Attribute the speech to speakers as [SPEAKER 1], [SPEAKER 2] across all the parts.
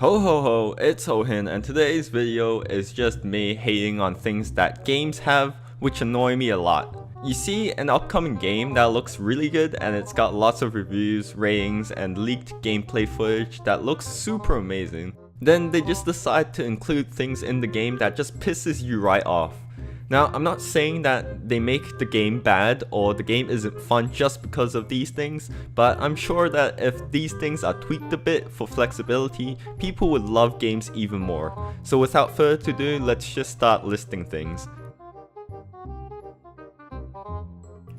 [SPEAKER 1] Ho ho ho, it's Hohin, and today's video is just me hating on things that games have which annoy me a lot. You see an upcoming game that looks really good and it's got lots of reviews, ratings, and leaked gameplay footage that looks super amazing. Then they just decide to include things in the game that just pisses you right off. Now, I'm not saying that they make the game bad or the game isn't fun just because of these things, but I'm sure that if these things are tweaked a bit for flexibility, people would love games even more. So without further ado, let's just start listing things.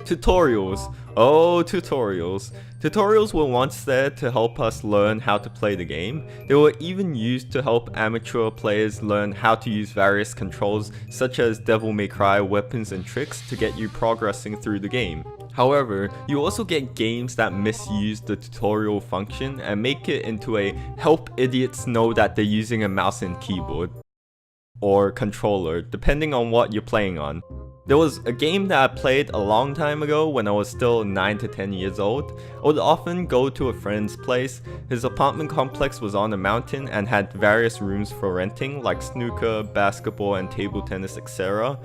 [SPEAKER 1] Tutorials. Oh, tutorials. Tutorials were once there to help us learn how to play the game. They were even used to help amateur players learn how to use various controls such as Devil May Cry weapons and tricks to get you progressing through the game. However, you also get games that misuse the tutorial function and make it into a help idiots know that they're using a mouse and keyboard or controller, depending on what you're playing on. There was a game that I played a long time ago when I was still 9 to 10 years old. I would often go to a friend's place. His apartment complex was on a mountain and had various rooms for renting like snooker, basketball and table tennis, etc.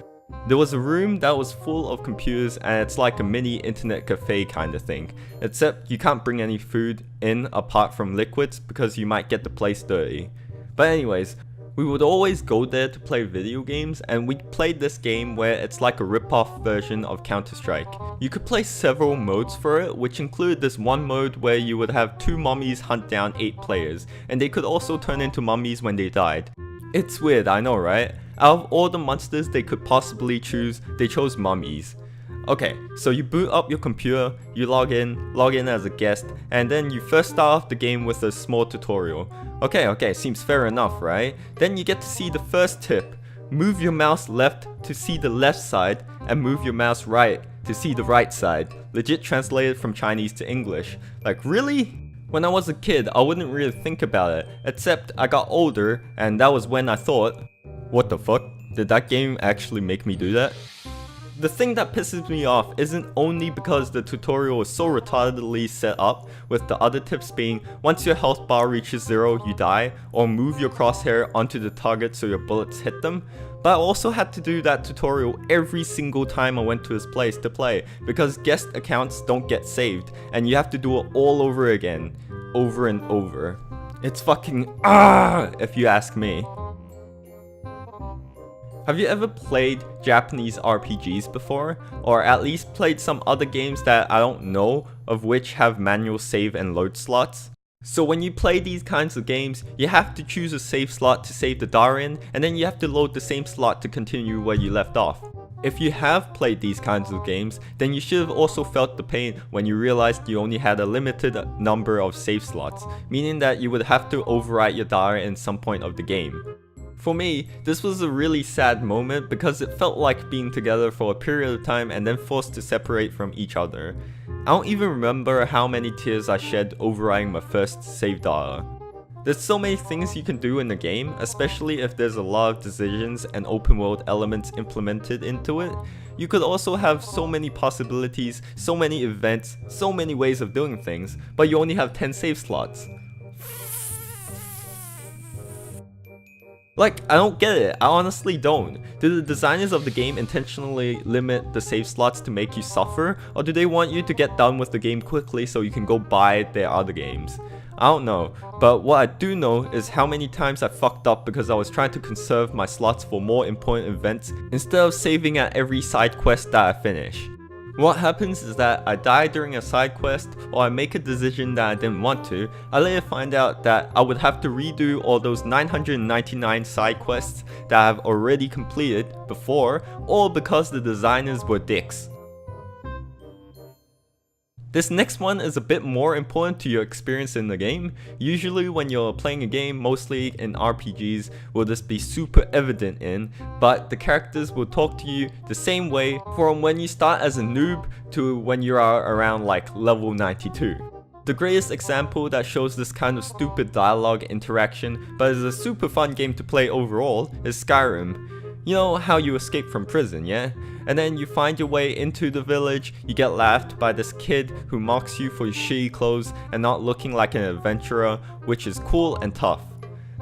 [SPEAKER 1] There was a room that was full of computers and it's like a mini internet cafe kind of thing, except you can't bring any food in apart from liquids because you might get the place dirty. But anyways, we would always go there to play video games, and we played this game where it's like a rip-off version of Counter-Strike. You could play several modes for it, which included this one mode where you would have 2 mummies hunt down 8 players, and they could also turn into mummies when they died. It's weird, I know, right? Out of all the monsters they could possibly choose, they chose mummies. Okay, so you boot up your computer, you log in as a guest, and then you first start off the game with a small tutorial. Okay, seems fair enough, right? Then you get to see the first tip. Move your mouse left to see the left side, and move your mouse right to see the right side. Legit translated from Chinese to English. Like, really? When I was a kid, I wouldn't really think about it, except I got older, and that was when I thought, what the fuck? Did that game actually make me do that? The thing that pisses me off isn't only because the tutorial is so retardedly set up, with the other tips being once your health bar reaches 0 you die, or move your crosshair onto the target so your bullets hit them, but I also had to do that tutorial every single time I went to his place to play because guest accounts don't get saved and you have to do it all over again, over and over. It's fucking if you ask me. Have you ever played Japanese RPGs before? Or at least played some other games that I don't know of which have manual save and load slots? So when you play these kinds of games, you have to choose a save slot to save the DAR in, and then you have to load the same slot to continue where you left off. If you have played these kinds of games, then you should have also felt the pain when you realized you only had a limited number of save slots, meaning that you would have to overwrite your DAR in some point of the game. For me, this was a really sad moment because it felt like being together for a period of time and then forced to separate from each other. I don't even remember how many tears I shed overwriting my first save data. There's so many things you can do in the game, especially if there's a lot of decisions and open world elements implemented into it. You could also have so many possibilities, so many events, so many ways of doing things, but you only have 10 save slots. Like, I don't get it, I honestly don't. Do the designers of the game intentionally limit the save slots to make you suffer, or do they want you to get done with the game quickly so you can go buy their other games? I don't know, but what I do know is how many times I fucked up because I was trying to conserve my slots for more important events instead of saving at every side quest that I finish. What happens is that I die during a side quest, or I make a decision that I didn't want to. I later find out that I would have to redo all those 999 side quests that I've already completed before, all because the designers were dicks. This next one is a bit more important to your experience in the game. Usually when you're playing a game, mostly in RPGs, will this be super evident in, but the characters will talk to you the same way from when you start as a noob to when you are around like level 92. The greatest example that shows this kind of stupid dialogue interaction, but is a super fun game to play overall, is Skyrim. You know how you escape from prison, yeah? And then you find your way into the village, you get laughed by this kid who mocks you for your shitty clothes and not looking like an adventurer, which is cool and tough.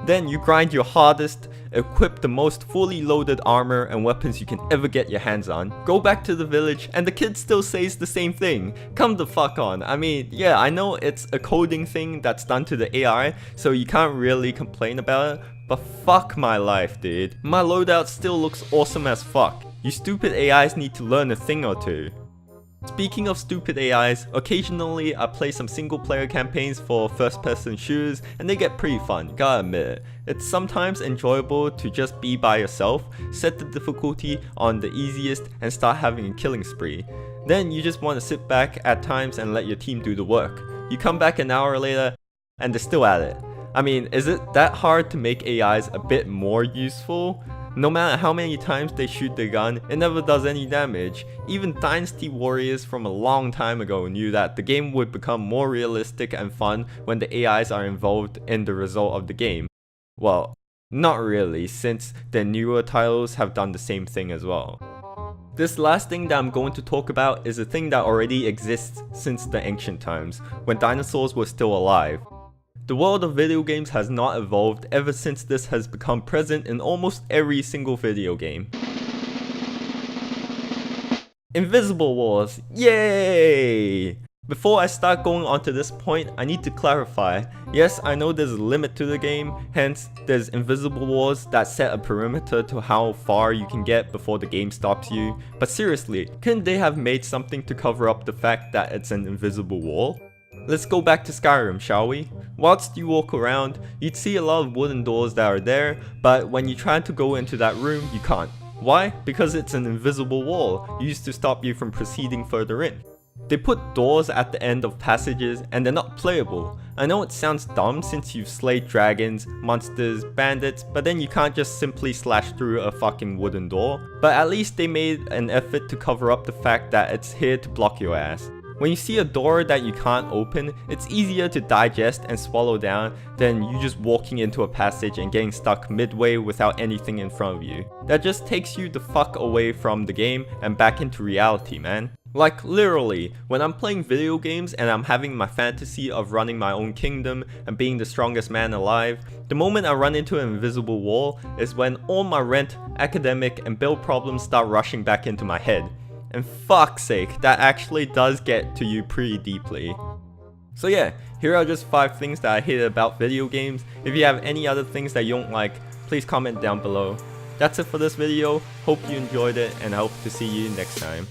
[SPEAKER 1] Then you grind your hardest, equip the most fully loaded armor and weapons you can ever get your hands on, go back to the village, and the kid still says the same thing. Come the fuck on. I mean, yeah, I know it's a coding thing that's done to the AI, so you can't really complain about it, but fuck my life, dude. My loadout still looks awesome as fuck. You stupid AIs need to learn a thing or two. Speaking of stupid AIs, occasionally I play some single player campaigns for first person shooters and they get pretty fun, gotta admit it. It's sometimes enjoyable to just be by yourself, set the difficulty on the easiest and start having a killing spree. Then you just want to sit back at times and let your team do the work. You come back an hour later and they're still at it. I mean, is it that hard to make AIs a bit more useful? No matter how many times they shoot the gun, it never does any damage. Even Dynasty Warriors from a long time ago knew that the game would become more realistic and fun when the AIs are involved in the result of the game. Well, not really, since the newer titles have done the same thing as well. This last thing that I'm going to talk about is a thing that already exists since the ancient times, when dinosaurs were still alive. The world of video games has not evolved ever since this has become present in almost every single video game. Invisible walls, yay! Before I start going on to this point, I need to clarify. Yes, I know there's a limit to the game, hence there's invisible walls that set a perimeter to how far you can get before the game stops you. But seriously, couldn't they have made something to cover up the fact that it's an invisible wall? Let's go back to Skyrim, shall we? Whilst you walk around, you'd see a lot of wooden doors that are there, but when you try to go into that room, you can't. Why? Because it's an invisible wall, used to stop you from proceeding further in. They put doors at the end of passages and they're not playable. I know it sounds dumb since you've slayed dragons, monsters, bandits, but then you can't just simply slash through a fucking wooden door. But at least they made an effort to cover up the fact that it's here to block your ass. When you see a door that you can't open, it's easier to digest and swallow down than you just walking into a passage and getting stuck midway without anything in front of you. That just takes you the fuck away from the game and back into reality, man. Like literally, when I'm playing video games and I'm having my fantasy of running my own kingdom and being the strongest man alive, the moment I run into an invisible wall is when all my rent, academic, and build problems start rushing back into my head. And fuck's sake, that actually does get to you pretty deeply. So yeah, here are just 5 things that I hate about video games. If you have any other things that you don't like, please comment down below. That's it for this video, hope you enjoyed it and I hope to see you next time.